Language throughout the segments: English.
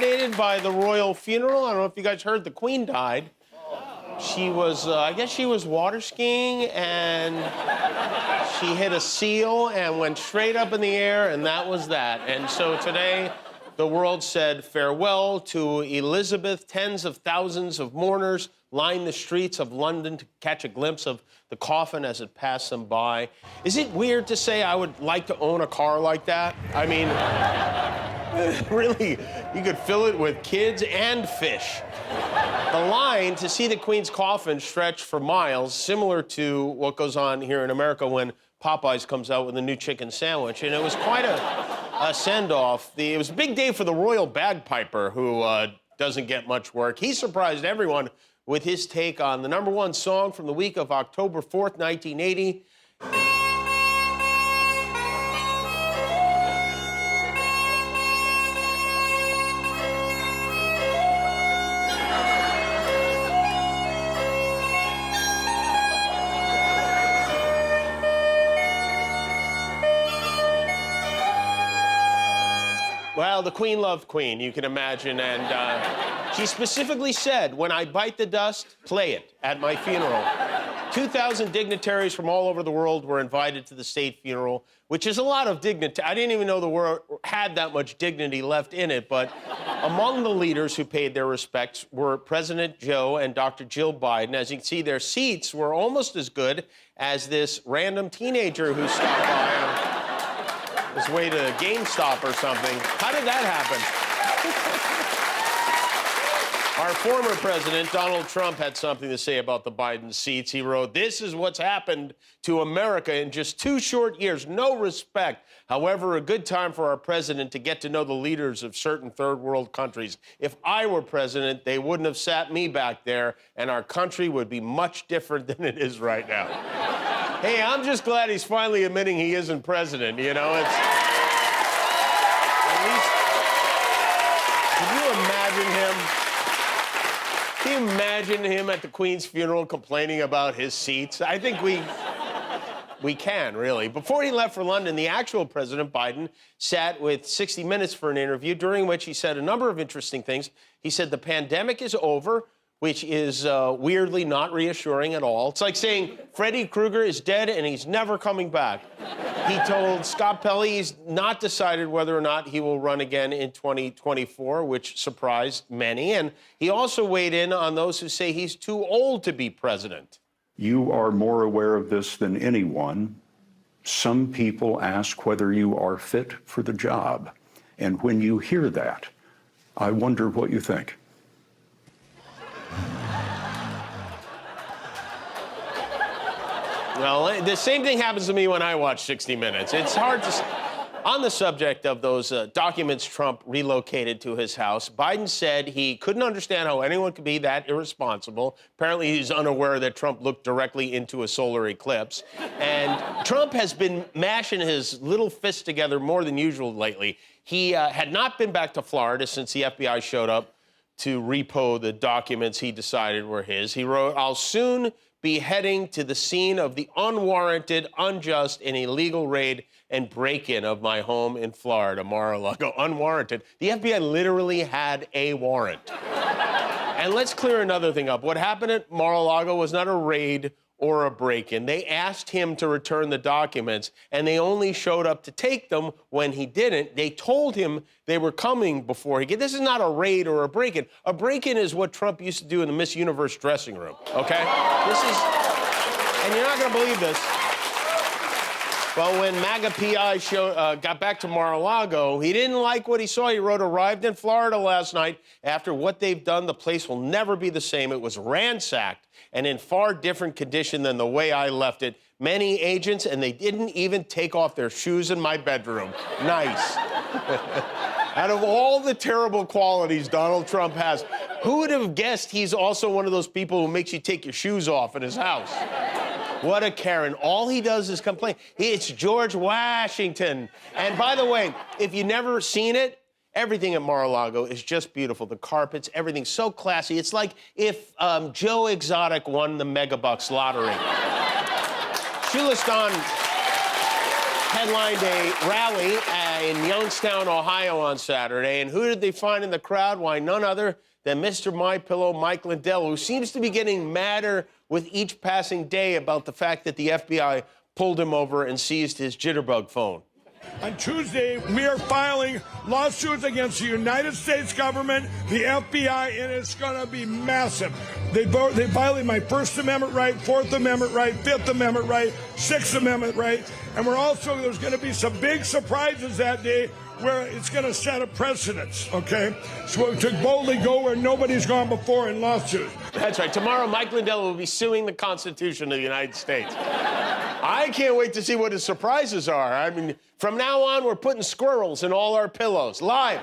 dominated by the royal funeral. I don't know if you guys heard, the Queen died. She was, I guess she was water skiing, and she hit a seal and went straight up in the air, and that was that. And so today, the world said farewell to Elizabeth. Tens of thousands of mourners lined the streets of London to catch a glimpse of the coffin as it passed them by. Is it weird to say I would like to own a car like that? I mean, really, you could fill it with kids and fish. The line to see the Queen's coffin stretched for miles, similar to what goes on here in America when Popeyes comes out with a new chicken sandwich. And it was quite a send-off. It was a big day for the royal bagpiper, who doesn't get much work. He surprised everyone with his take on the #1 song from the week of October 4th, 1980. Well, the Queen loved Queen, you can imagine, and she specifically said, when I bite the dust, play it at my funeral. 2,000 dignitaries from all over the world were invited to the state funeral, which is a lot of dignity. I didn't even know the world had that much dignity left in it, but among the leaders who paid their respects were President Joe and Dr. Jill Biden. As you can see, their seats were almost as good as this random teenager who stopped by his way to GameStop or something. How did that happen? Our former president, Donald Trump, had something to say about the Biden seats. He wrote, "This is what's happened to America in just 2 short years. No respect. However, a good time for our president to get to know the leaders of certain third world countries. If I were president, they wouldn't have sat me back there, and our country would be much different than it is right now." Hey, I'm just glad he's finally admitting he isn't president, you know? It's... At least... Can you imagine him? Can you imagine him at the Queen's funeral complaining about his seats? I think we can, really. Before he left for London, the actual President Biden sat with 60 Minutes for an interview, during which he said a number of interesting things. He said the pandemic is over, which is weirdly not reassuring at all. It's like saying Freddy Krueger is dead and he's never coming back. He told Scott Pelley he's not decided whether or not he will run again in 2024, which surprised many. And he also weighed in on those who say he's too old to be president. You are more aware of this than anyone. Some people ask whether you are fit for the job. And when you hear that, I wonder what you think. Well, the same thing happens to me when I watch 60 Minutes. It's hard to... On the subject of those documents Trump relocated to his house, Biden said he couldn't understand how anyone could be that irresponsible. Apparently, he's unaware that Trump looked directly into a solar eclipse. And Trump has been mashing his little fists together more than usual lately. He had not been back to Florida since the FBI showed up to repo the documents he decided were his. He wrote, "I'll soon be heading to the scene of the unwarranted, unjust, and illegal raid and break-in of my home in Florida, Mar-a-Lago." Unwarranted. The FBI literally had a warrant. And let's clear another thing up. What happened at Mar-a-Lago was not a raid or a break-in. They asked him to return the documents, and they only showed up to take them when he didn't. They told him they were coming before he did. This is not a raid or a break-in. A break-in is what Trump used to do in the Miss Universe dressing room, okay? This is, and you're not gonna believe this. Well, when MAGA PI got back to Mar-a-Lago, he didn't like what he saw. He wrote, "Arrived in Florida last night. After what they've done, the place will never be the same. It was ransacked and in far different condition than the way I left it. Many agents, and they didn't even take off their shoes in my bedroom." Nice. Out of all the terrible qualities Donald Trump has, who would have guessed he's also one of those people who makes you take your shoes off in his house? What a Karen. All he does is complain. It's George Washington. And by the way, if you've never seen it, everything at Mar-a-Lago is just beautiful. The carpets, everything's so classy. It's like if Joe Exotic won the Megabucks lottery. Shulistan headlined a rally at in Youngstown, Ohio on Saturday. And who did they find in the crowd? Why, none other than Mr. MyPillow Mike Lindell, who seems to be getting madder with each passing day about the fact that the FBI pulled him over and seized his jitterbug phone. On Tuesday, we are filing lawsuits against the United States government, the FBI, and it's going to be massive. They violate my First Amendment right, Fourth Amendment right, Fifth Amendment right, Sixth Amendment right, and there's going to be some big surprises that day where it's going to set a precedence, okay? So to boldly go where nobody's gone before in lawsuits. That's right. Tomorrow, Mike Lindell will be suing the Constitution of the United States. I can't wait to see what his surprises are. I mean, from now on, we're putting squirrels in all our pillows, live.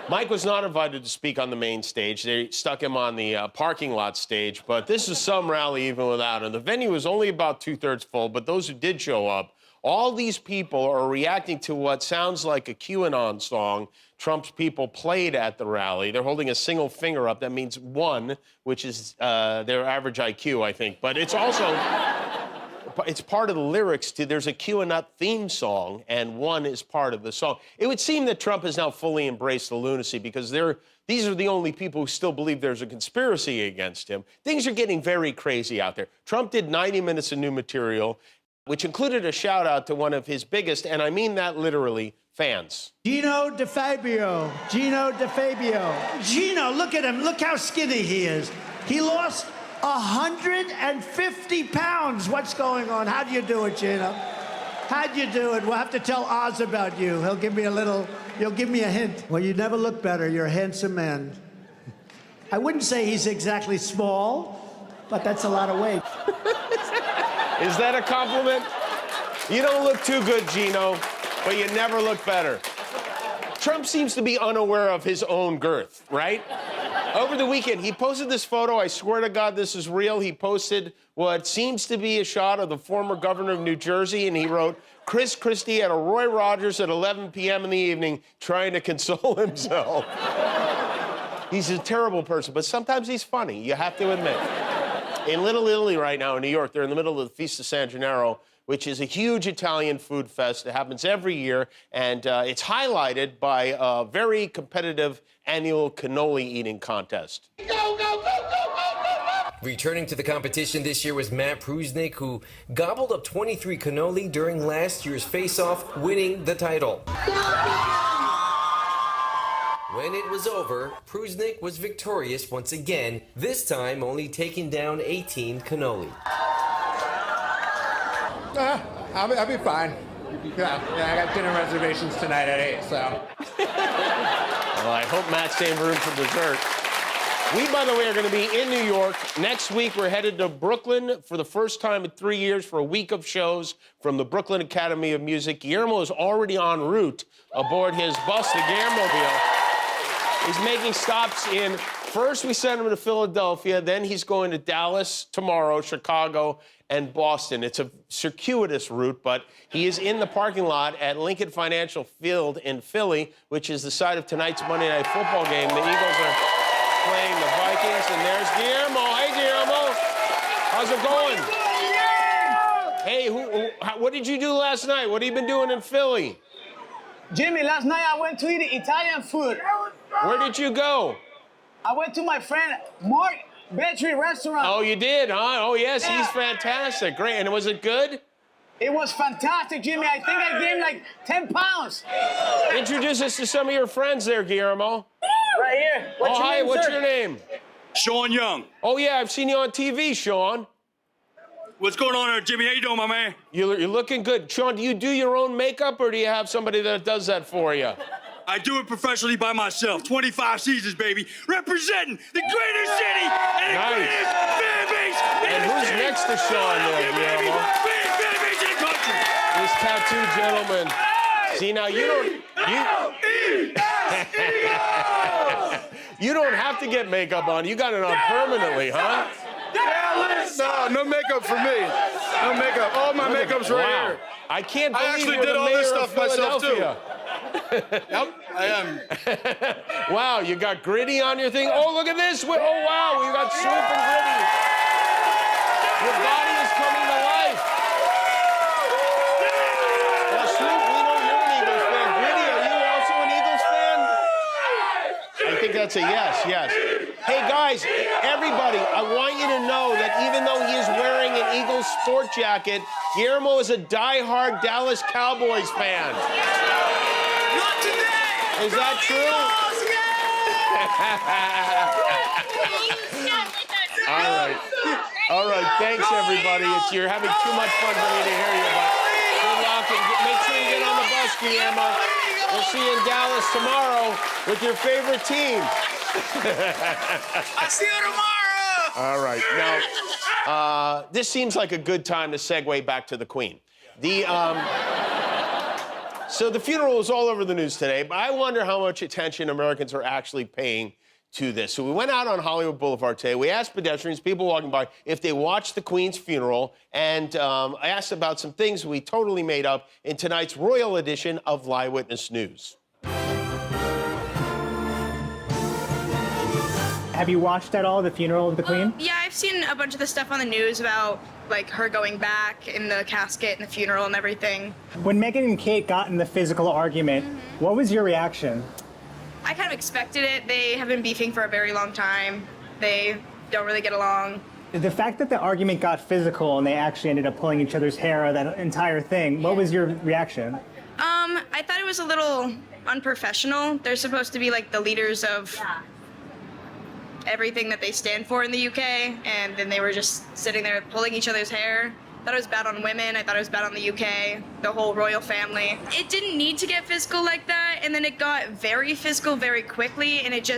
Mike was not invited to speak on the main stage. They stuck him on the parking lot stage, but this is some rally even without him. The venue was only about 2/3 full, but those who did show up, all these people are reacting to what sounds like a QAnon song Trump's people played at the rally. They're holding a single finger up. That means one, which is their average IQ, I think. But it's also... It's part of the lyrics to, there's a QAnon theme song, and one is part of the song. It would seem that Trump has now fully embraced the lunacy because these are the only people who still believe there's a conspiracy against him. Things are getting very crazy out there. Trump did 90 minutes of new material, which included a shout out to one of his biggest, and I mean that literally, fans. Gino DeFabio. Gino DeFabio. Gino, look at him. Look how skinny he is. He lost 150 pounds. What's going on? How'd you do it, Gino? How'd you do it? We'll have to tell Oz about you. He'll give me a hint. Well, you never look better. You're a handsome man. I wouldn't say he's exactly small, but that's a lot of weight. Is that a compliment? You don't look too good, Gino, but you never look better. Trump seems to be unaware of his own girth, right? Over the weekend, he posted this photo. I swear to God, this is real. He posted what seems to be a shot of the former governor of New Jersey, and he wrote, Chris Christie at a Roy Rogers at 11 p.m. in the evening trying to console himself. He's a terrible person, but sometimes he's funny, you have to admit. In Little Italy right now in New York, they're in the middle of the Feast of San Gennaro, which is a huge Italian food fest. It happens every year, and it's highlighted by a very competitive annual cannoli eating contest. Go, go, go, go, go, go! Returning to the competition this year was Matt Prusnik, who gobbled up 23 cannoli during last year's face-off, winning the title. When it was over, Prusnik was victorious once again, this time only taking down 18 cannoli. I'll be fine. Yeah, I got dinner reservations tonight at 8, so. Well, I hope Matt's saving room for dessert. We, by the way, are going to be in New York. Next week, we're headed to Brooklyn for the first time in 3 years for a week of shows from the Brooklyn Academy of Music. Guillermo is already en route aboard his bus, the Guillermo. He's making stops in, first we send him to Philadelphia, then he's going to Dallas tomorrow, Chicago, and Boston. It's a circuitous route, but he is in the parking lot at Lincoln Financial Field in Philly, which is the site of tonight's Monday Night Football game. The Eagles are playing the Vikings, and there's Guillermo. Hey, Guillermo. How's it going? Hey, what did you do last night? What have you been doing in Philly? Jimmy, last night I went to eat Italian food. Where did you go? I went to my friend Mark Bakery restaurant. Oh, you did, huh? Oh, yes, Yeah. He's fantastic. Great. And was it good? It was fantastic, Jimmy. I think I gained like 10 pounds. Introduce us to some of your friends there, Guillermo. Right here. What's your hi, name, what's sir? your name? Sean Young. Oh, yeah, I've seen you on TV, Sean. What's going on there, Jimmy? How you doing, my man? You're looking good. Sean, do you do your own makeup, or do you have somebody that does that for you? I do it professionally by myself. 25 seasons, baby. Representing the greatest city and the Nice. greatest fan base in And the who's city. next to Sean there, Yeah, baby. Guillermo? Greatest fan base in the country. This tattooed gentleman. See, now you don't have to get makeup on. You got it on permanently, huh? No makeup for me. No makeup. All my makeup's right Wow. here. I can't I believe actually you're did the all mayor this of stuff myself, too. Philadelphia. Yep, I am. Wow, you got Gritty on your thing. Oh, look at this. Oh, wow, you got Swoop and Gritty. Your body is coming to life. Well, Swoop, we know you're an Eagles fan. that's a yes, yes. Hey, guys, everybody, I want you to know that even though he is wearing an Eagles sport jacket, Guillermo is a diehard Dallas Cowboys fan. Not today! Is that true? All right, thanks, everybody. You're having too much fun for me to hear you, but good luck, and make sure you get on the bus, Guillermo. We'll see you in Dallas tomorrow with your favorite team. I'll see you tomorrow! All right. Now, this seems like a good time to segue back to the Queen. So the funeral is all over the news today, but I wonder how much attention Americans are actually paying to this. So we went out on Hollywood Boulevard today. We asked pedestrians, people walking by, if they watched the Queen's funeral, and I asked about some things we totally made up in tonight's royal edition of Live Witness News. Have you watched at all the funeral of the Queen? Yeah, I've seen a bunch of the stuff on the news about like her going back in the casket and the funeral and everything. When Meghan and Kate got in the physical argument, what was your reaction? I kind of expected it. They have been beefing for a very long time. They don't really get along. The fact that the argument got physical and they actually ended up pulling each other's hair, that entire thing, what was your reaction? I thought it was a little unprofessional. They're supposed to be like the leaders of everything that they stand for in the UK, and then they were just sitting there pulling each other's hair. I thought it was bad on women. I thought it was bad on the UK, the whole royal family. It didn't need to get physical like that, and then it got very physical very quickly, and it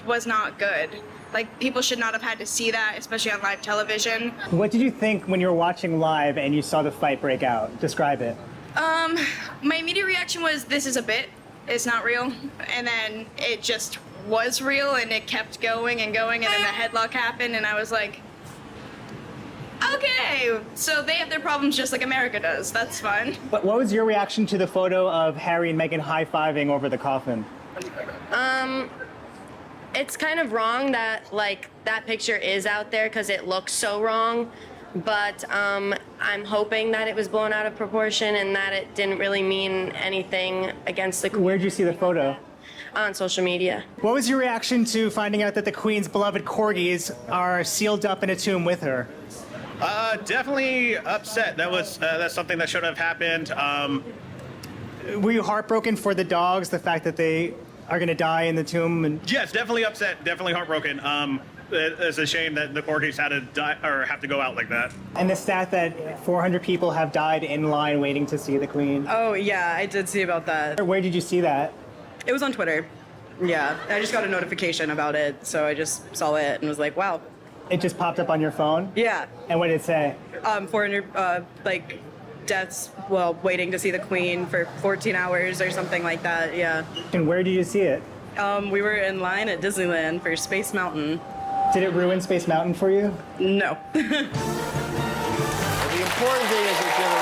was not good. Like, people should not have had to see that, especially on live television. What did you think when you were watching live and you saw the fight break out? Describe it. My immediate reaction was, this is a bit. It's not real. And then it just was real, and it kept going and going, and then the headlock happened, and I was like, okay, so they have their problems just like America does. That's fun. What was your reaction to the photo of Harry and Meghan high-fiving over the coffin? It's kind of wrong that, like, that picture is out there because it looks so wrong, but I'm hoping that it was blown out of proportion and that it didn't really mean anything against the Queen. Where'd you see the photo? On social media. What was your reaction to finding out that the Queen's beloved corgis are sealed up in a tomb with her? Definitely upset. That's something that should have happened. Were you heartbroken for the dogs, the fact that they are going to die in the tomb? And Yes, definitely upset. Definitely heartbroken. It's a shame that the corgis had to die or have to go out like that. And the stat that 400 people have died in line waiting to see the Queen. Oh yeah, I did see about that. Where did you see that? It was on Twitter. Yeah, I just got a notification about it, so I just saw it and was like, wow. It just popped up on your phone? Yeah. And what did it say? 400 like deaths while waiting to see the Queen for 14 hours or something like that. Yeah. And where did you see it? We were in line at Disneyland for Space Mountain. Did it ruin Space Mountain for you? No. The important thing is that